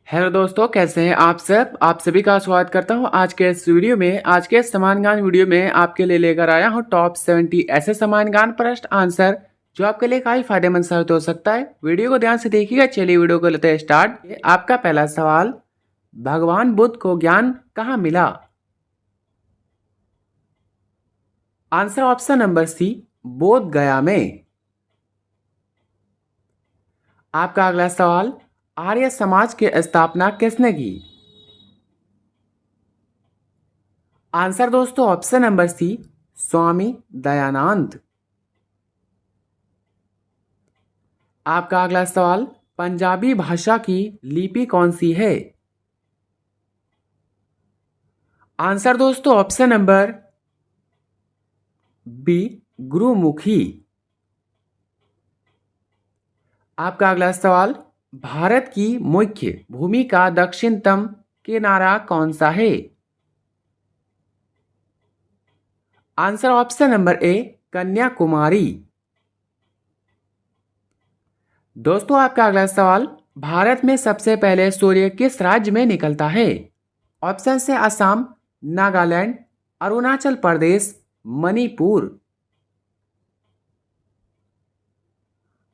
Hello दोस्तों, कैसे हैं आप सब। आप सभी का स्वागत करता हूं आज के इस वीडियो में। आज के समान ज्ञान वीडियो में आपके लिए लेकर आया हूं टॉप 70 ऐसे समान ज्ञान प्रश्न आंसर जो आपके लिए काफी फायदेमंद साबित हो सकता है। वीडियो को ध्यान से देखिएगा। चलिए वीडियो को लेते हैं स्टार्ट। आपका पहला सवाल, भगवान बुद्ध को ज्ञान कहाँ मिला। आंसर ऑप्शन नंबर सी, बोध गया में। आपका अगला सवाल, आर्य समाज की स्थापना किसने की। आंसर दोस्तों ऑप्शन नंबर सी, स्वामी दयानंद। आपका अगला सवाल, पंजाबी भाषा की लिपि कौन सी है। आंसर दोस्तों ऑप्शन नंबर बी, गुरुमुखी। आपका अगला सवाल, भारत की मुख्य भूमि का दक्षिणतम किनारा कौन सा है। Answer option number A, Kanyakumari. दोस्तों आपका अगला सवाल, भारत में सबसे पहले सूर्य किस राज्य में निकलता है। ऑप्शन से Assam, Nagaland, Arunachal Pradesh, Manipur.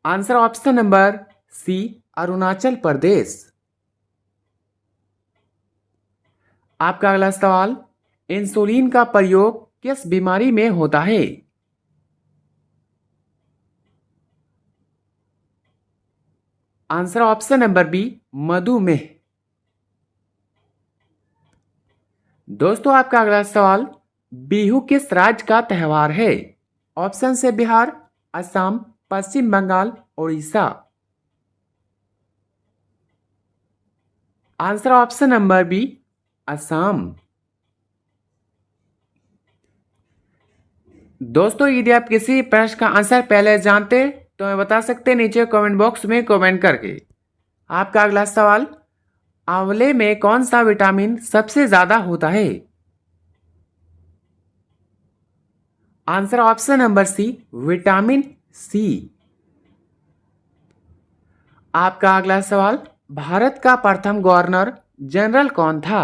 Answer option number C, Arunachal Pradesh. आपका अगला सवाल, इंसुलिन का प्रयोग किस बीमारी में होता है। आंसर ऑप्शन नंबर बी, मधुमेह। दोस्तों आपका अगला सवाल, बिहू किस राज्य का त्योहार है। ऑप्शन से Bihar, Assam, Paschim Bengal, Orissa. Answer option number B, Assam. दोस्तों यदि आप किसी प्रश्न का आंसर पहले जानते तो हमें बता सकते हैं नीचे कमेंट बॉक्स में कमेंट करके। आपका अगला सवाल, आंवले में कौन सा विटामिन सबसे ज्यादा होता है। Answer option number C, vitamin C. आपका अगला सवाल, भारत का प्रथम गवर्नर जनरल कौन था।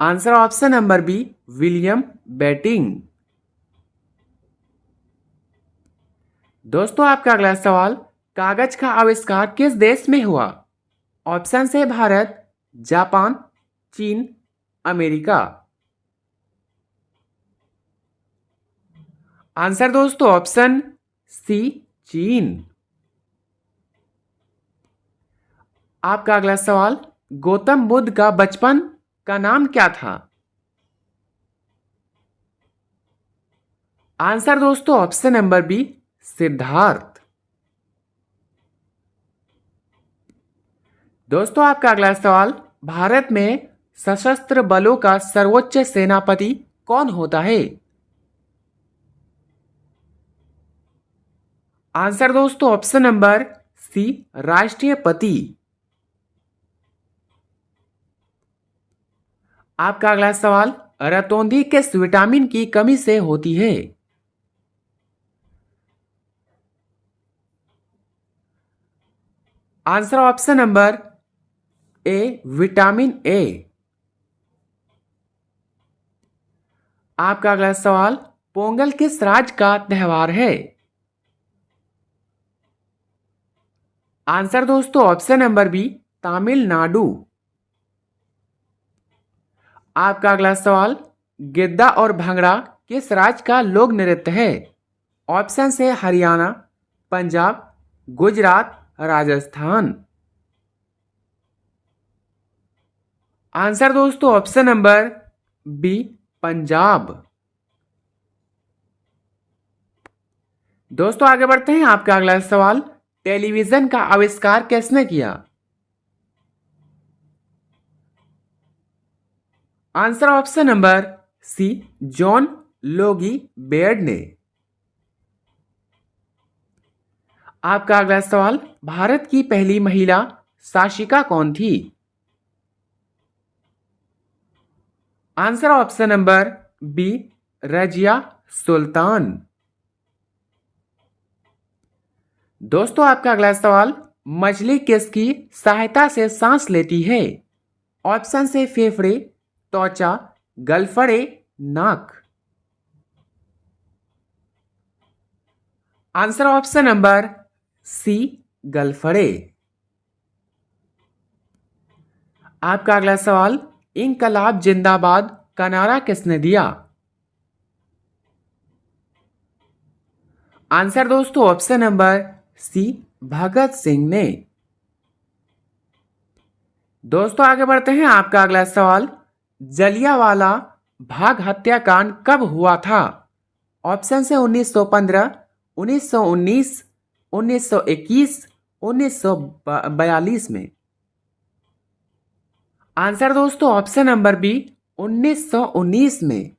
Answer option number B, William Bentinck. दोस्तों आपका अगला सवाल, कागज का आविष्कार किस देश में हुआ। ऑप्शन से भारत, जापान, चीन, अमेरिका। आंसर दोस्तों ऑप्शन सी, चीन। आपका अगला सवाल, गौतम बुद्ध का बचपन का नाम क्या था। आंसर दोस्तों ऑप्शन नंबर बी, सिद्धार्थ। दोस्तों आपका अगला सवाल, भारत में सशस्त्र बलों का सर्वोच्च सेनापति कौन होता है। आंसर दोस्तों ऑप्शन नंबर सी, राष्ट्रपति। आपका अगला सवाल, रतौंधी किस विटामिन की कमी से होती है। Answer option number A, vitamin A. आपका अगला सवाल, पोंगल किस राज्य का त्योहार है। आंसर दोस्तों ऑप्शन नंबर बी, तमिलनाडु। आपका अगला सवाल, गिद्दा और भंगड़ा किस राज्य का लोक नृत्य है। ऑप्शन से हरियाणा, पंजाब, गुजरात, राजस्थान। आंसर दोस्तों ऑप्शन नंबर बी, पंजाब। दोस्तों आगे बढ़ते हैं। आपका अगला सवाल, टेलीविजन का आविष्कार किसने किया। Answer option number C, John Logie Baird ने। आपका अगला सवाल, भारत की पहली महिला शासिका कौन थी। Answer option number B, Razia Sultan. दोस्तों आपका अगला सवाल, मछली किसकी सहायता से सांस लेती है? ऑप्शन से फेफड़े, त्वचा, गलफड़े, नाक। आंसर ऑप्शन नंबर सी, गलफड़े। आपका अगला सवाल, इंकलाब जिंदाबाद का नारा किसने दिया? आंसर दोस्तों ऑप्शन नंबर सी, भगत सिंह ने। दोस्तों आगे बढ़ते हैं। आपका अगला सवाल, जलियांवाला बाग हत्याकांड कब हुआ था? ऑप्शन से 1915, 1919, 1921, 1942 में। आंसर दोस्तों ऑप्शन नंबर बी, 1919 में।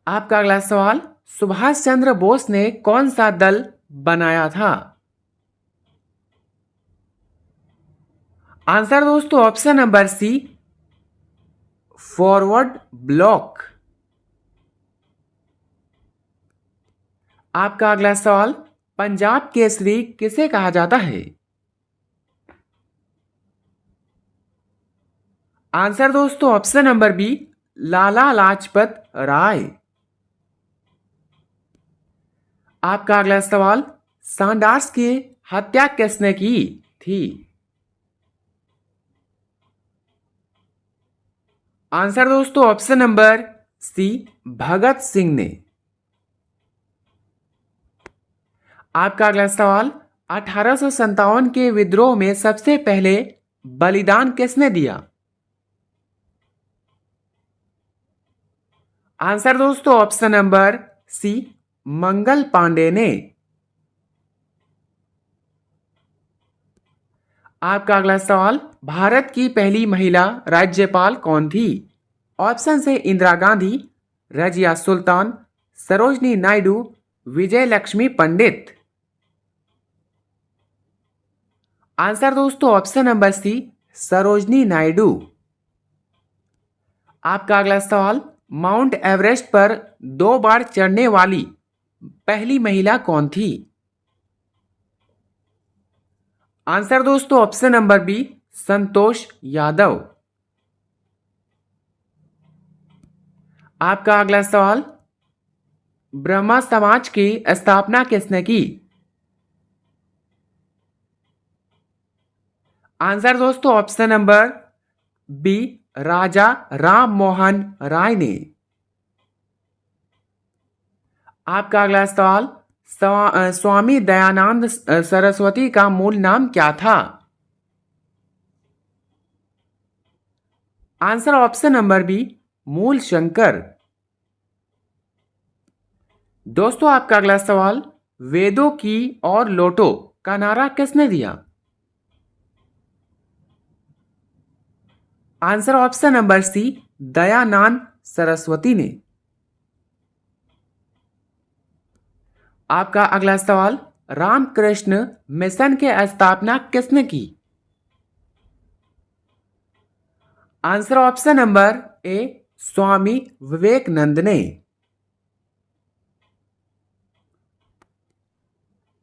आपका अगला सवाल, सुभाष चंद्र बोस ने कौन सा दल बनाया था? आंसर दोस्तों option number C, Forward Bloc. आपका अगला सवाल, पंजाब केसरी किसे कहा जाता है? आंसर दोस्तों option number B, Lala Lajpat Rai. आपका अगला सवाल, सैंडर्स की हत्या किसने की थी? आंसर दोस्तों ऑप्शन नंबर सी, भगत सिंह ने। आपका अगला सवाल, 1857 के विद्रोह में सबसे पहले बलिदान किसने दिया? आंसर दोस्तों ऑप्शन नंबर सी, मंगल पांडे ने। आपका अगला सवाल, भारत की पहली महिला राज्यपाल कौन थी? ऑप्शन से इंदिरा गांधी, रजिया सुल्तान, सरोजनी नायडू, विजय लक्ष्मी पंडित। आंसर दोस्तों option number C, Sarojini Naidu. आपका अगला सवाल, माउंट एवरेस्ट पर 2 बार चढ़ने वाली पहली महिला कौन थी? आंसर दोस्तों option number B, Santosh Yadav. आपका अगला सवाल, ब्रह्मा समाज की स्थापना किसने की? आंसर दोस्तों ऑप्शन नंबर बी, राजा राम मोहन राय ने। आपका अगला सवाल, स्वामी दयानंद सरस्वती का मूल नाम क्या था? आंसर ऑप्शन नंबर बी, मूल शंकर। दोस्तों आपका अगला सवाल, वेदों की और लौटो का नारा किसने दिया? Answer option number C, Dayanand Saraswati ने। आपका अगला सवाल, रामकृष्ण मिशन की स्थापना किसने की? Answer option number A, Swami Vivekananda ने।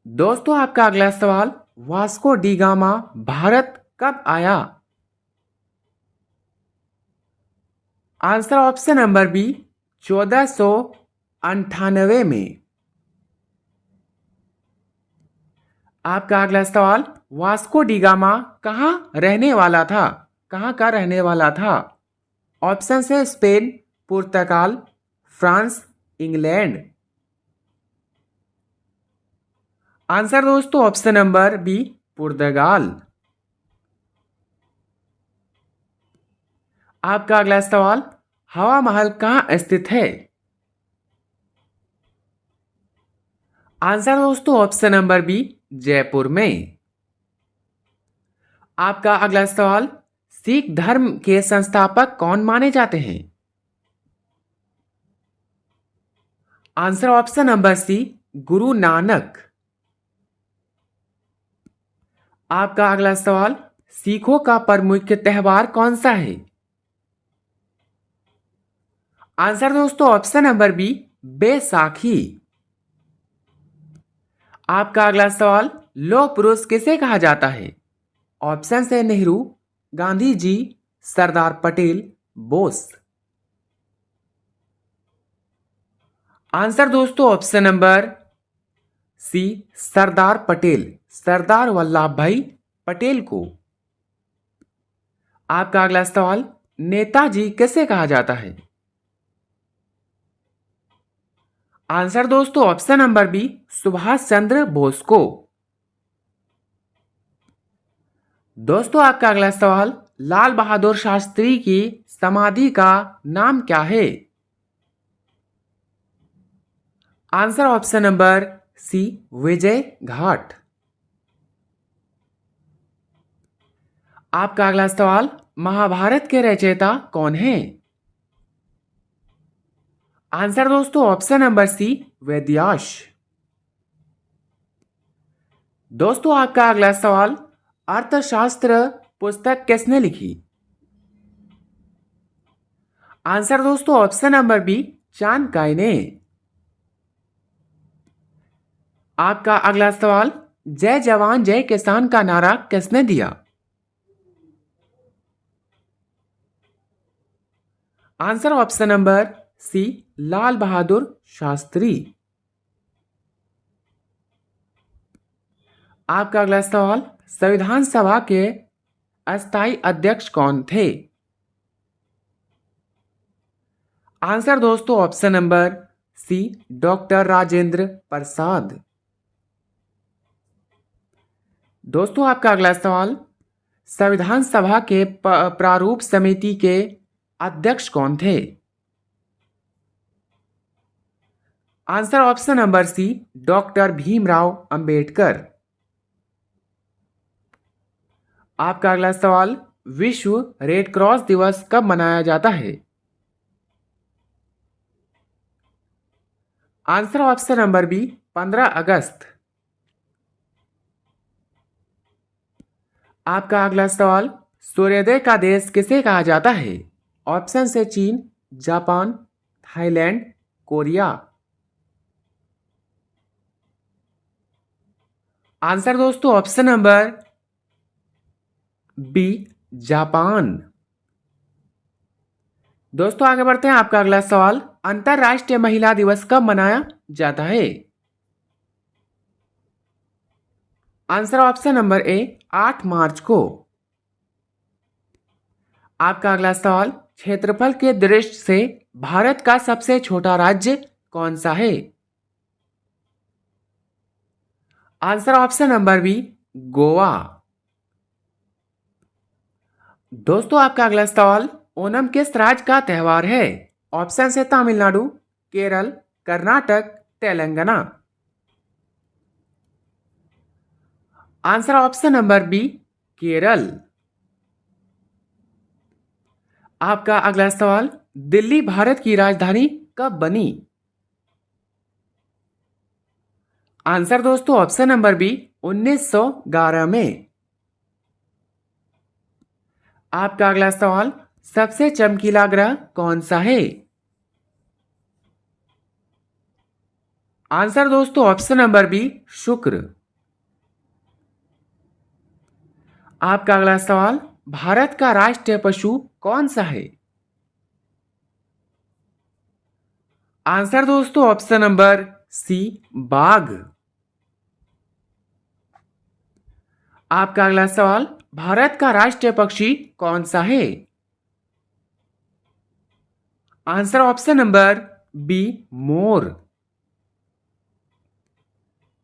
दोस्तों आपका अगला सवाल, वास्को डी गामा भारत कब आया? आंसर ऑप्शन नंबर बी, 1498 में। आपका अगला सवाल, वास्को डी गामा कहाँ रहने वाला था? कहाँ का रहने वाला था? ऑप्शन से स्पेन, पुर्तगाल, फ्रांस, इंग्लैंड। आंसर दोस्तों ऑप्शन नंबर बी, पुर्तगाल। आपका अगला सवाल, हवा महल कहाँ स्थित है? आंसर दोस्तों ऑप्शन नंबर बी, जयपुर में। आपका अगला सवाल, सिख धर्म के संस्थापक कौन माने जाते हैं? आंसर ऑप्शन नंबर सी, गुरु नानक। आपका अगला सवाल, सिखों का प्रमुख त्योहार कौन सा है? आंसर दोस्तों ऑप्शन नंबर बी, बैसाखी। आपका अगला सवाल, लौह पुरुष किसे कहा जाता है? ऑप्शन है नेहरू, गांधी जी, सरदार पटेल, बोस। आंसर दोस्तों ऑप्शन नंबर सी, सरदार पटेल, सरदार वल्लभ भाई पटेल को। आपका अगला सवाल, नेताजी किसे कहा जाता है? आंसर दोस्तों option number B, Subhash Chandra Bose को। दोस्तों आपका अगला सवाल, लाल बहादुर शास्त्री की समाधि का नाम क्या है? आंसर ऑप्शन नंबर सी, विजय घाट। आपका अगला सवाल, महाभारत के रचयिता कौन है? आंसर दोस्तों ऑप्शन नंबर सी, वेदव्यास। दोस्तों आपका अगला सवाल, अर्थशास्त्र पुस्तक किसने लिखी? आंसर दोस्तों ऑप्शन नंबर बी, चाणक्य ने। आपका अगला सवाल, जय जवान जय किसान का नारा किसने दिया? आंसर ऑप्शन नंबर सी, लाल बहादुर शास्त्री। आपका अगला सवाल, संविधान सभा के अस्थायी अध्यक्ष कौन थे? आंसर दोस्तों option number C, doctor Rajendra Prasad. दोस्तों आपका अगला सवाल, संविधान सभा के प्रारूप समिति के अध्यक्ष कौन थे? Answer option number C, doctor Bhimrao Ambedkar. आपका अगला सवाल, विश्व रेड क्रॉस दिवस कब मनाया जाता है? आंसर ऑप्शन नंबर बी, 15 अगस्त। आपका अगला सवाल, सूर्योदय का देश किसे कहा जाता है? ऑप्शन से चीन, जापान, थाईलैंड, कोरिया। आंसर दोस्तों ऑप्शन नंबर बी, जापान। दोस्तों आगे बढ़ते हैं। आपका अगला सवाल, अंतरराष्ट्रीय महिला दिवस कब मनाया जाता है? आंसर ऑप्शन नंबर ए, 8 मार्च को। आपका अगला सवाल, क्षेत्रफल के दृष्टि से भारत का सबसे छोटा राज्य कौन सा है? Answer option number B, Goa. दोस्तों आपका अगला सवाल, ओणम किस राज्य का त्योहार है? ऑप्शन है Tamil Nadu, Kerala, Karnataka, Telangana. Answer option number B, Kerala. आपका अगला सवाल, दिल्ली भारत की राजधानी कब बनी? आंसर दोस्तों ऑप्शन नंबर बी, 1911 में। आपका अगला सवाल, सबसे चमकीला ग्रह कौन सा है? आंसर दोस्तों ऑप्शन नंबर बी, शुक्र। आपका अगला सवाल, भारत का राष्ट्रीय पशु कौन सा है? आंसर दोस्तों ऑप्शन नंबर सी, बाघ। आपका अगला सवाल, भारत का राष्ट्रीय पक्षी कौन सा है? आंसर ऑप्शन नंबर बी, मोर।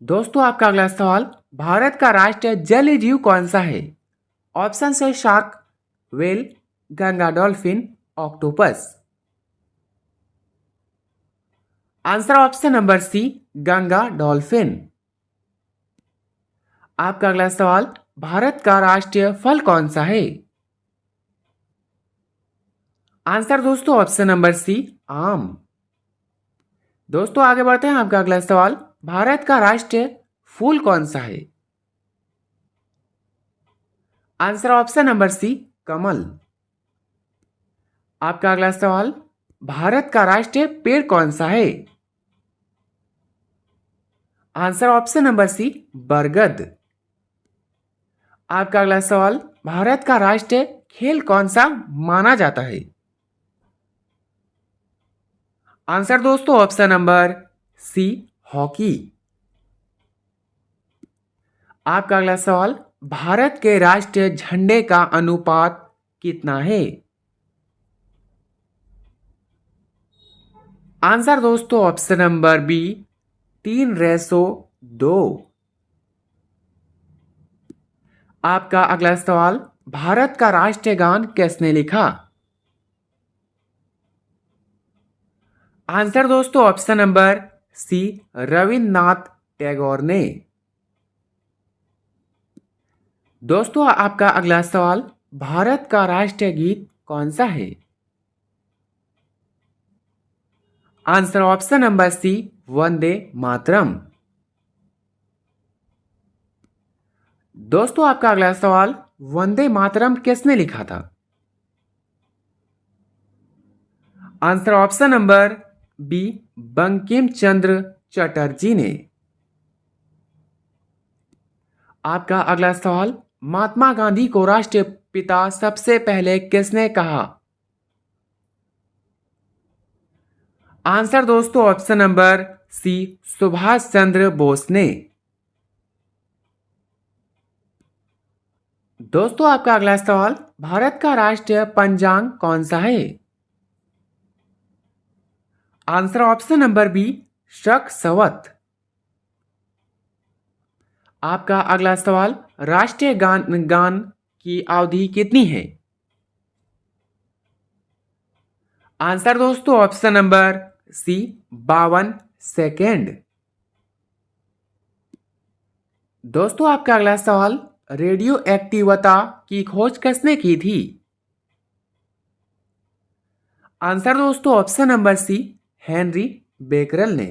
दोस्तों आपका अगला सवाल, भारत का राष्ट्रीय जलीय जीव कौन सा है? ऑप्शन है shark, whale, Ganga dolphin, octopus. Answer option number C, Ganga dolphin. आपका अगला सवाल, भारत का राष्ट्रीय फल कौन सा है? आंसर दोस्तों ऑप्शन नंबर सी, आम। दोस्तों आगे बढ़ते हैं। आपका अगला सवाल, भारत का राष्ट्रीय फूल कौन सा है? आंसर ऑप्शन नंबर सी, कमल। आपका अगला सवाल, भारत का राष्ट्रीय पेड़ कौन सा है? आंसर ऑप्शन नंबर सी, बरगद। आपका अगला सवाल, भारत का राष्ट्रीय खेल कौन सा माना जाता है? आंसर दोस्तों ऑप्शन नंबर सी, हॉकी। आपका अगला सवाल, भारत के राष्ट्रीय झंडे का अनुपात कितना है? आंसर दोस्तों ऑप्शन नंबर बी, 3:2। आपका अगला सवाल, भारत का राष्ट्रीय गान किसने लिखा? आंसर दोस्तों option number C, Rabindranath Tagore ने। दोस्तों आपका अगला सवाल, भारत का राष्ट्रीय गीत कौन सा है? Answer option number C, Vande Mataram. दोस्तों आपका अगला सवाल, वंदे मातरम किसने लिखा था? Answer option number B, Bankim Chandra Chatterjee ने। आपका अगला सवाल, महात्मा गांधी को राष्ट्रीय पिता सबसे पहले किसने कहा? आंसर दोस्तों ऑप्शन नंबर सी, सुभाष चंद्र बोस ने। दोस्तों आपका अगला सवाल, भारत का राष्ट्रीय पंचांग कौन सा है? आंसर ऑप्शन नंबर बी, शक संवत। आपका अगला सवाल, राष्ट्रीय गान की अवधि कितनी है? आंसर दोस्तों ऑप्शन नंबर सी, 52 सेकेंड। दोस्तों आपका अगला सवाल, रेडियो एक्टिवता की खोज किसने की थी? आंसर दोस्तों option number C, Henri Becquerel ने।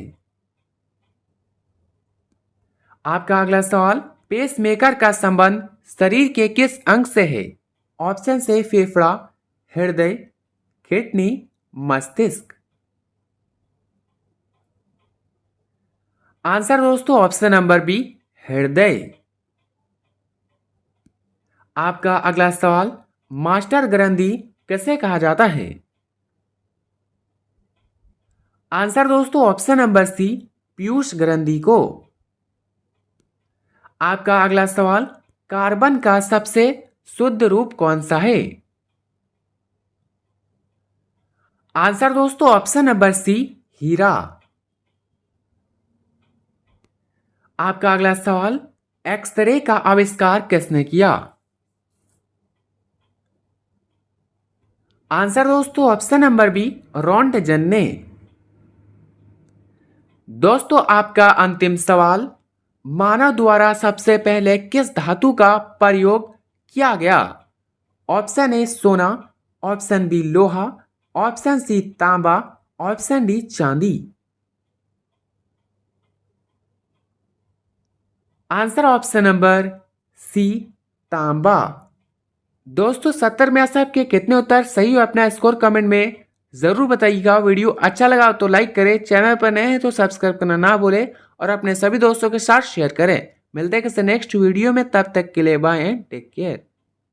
आपका अगला सवाल, पेसमेकर का संबंध शरीर के किस अंग से है? ऑप्शन से फेफड़ा, हृदय, किडनी, मस्तिष्क। आंसर दोस्तों ऑप्शन नंबर बी, हृदय। आपका अगला सवाल, मास्टर ग्रंथि किसे कहा जाता है? आंसर दोस्तों ऑप्शन नंबर सी, पीयूष ग्रंथि को। आपका अगला सवाल, कार्बन का सबसे शुद्ध रूप कौन सा है? आंसर दोस्तों ऑप्शन नंबर सी, हीरा। आपका अगला सवाल, एक्सरे का आविष्कार किसने किया? आंसर दोस्तों ऑप्शन नंबर बी, रोंटगन ने। दोस्तों आपका अंतिम सवाल, मानव द्वारा सबसे पहले किस धातु का प्रयोग किया गया? ऑप्शन ए सोना, ऑप्शन बी लोहा, ऑप्शन सी तांबा, ऑप्शन डी चांदी। आंसर ऑप्शन नंबर सी, तांबा। दोस्तों 70 में से आपके कितने उत्तर सही हो, अपना स्कोर कमेंट में जरूर बताइएगा। वीडियो अच्छा लगा तो लाइक करें, चैनल पर नए हैं तो सब्सक्राइब करना ना भूलें और अपने सभी दोस्तों के साथ शेयर करें। मिलते हैं किसी नेक्स्ट वीडियो में, तब तक के लिए बाय एंड टेक केयर।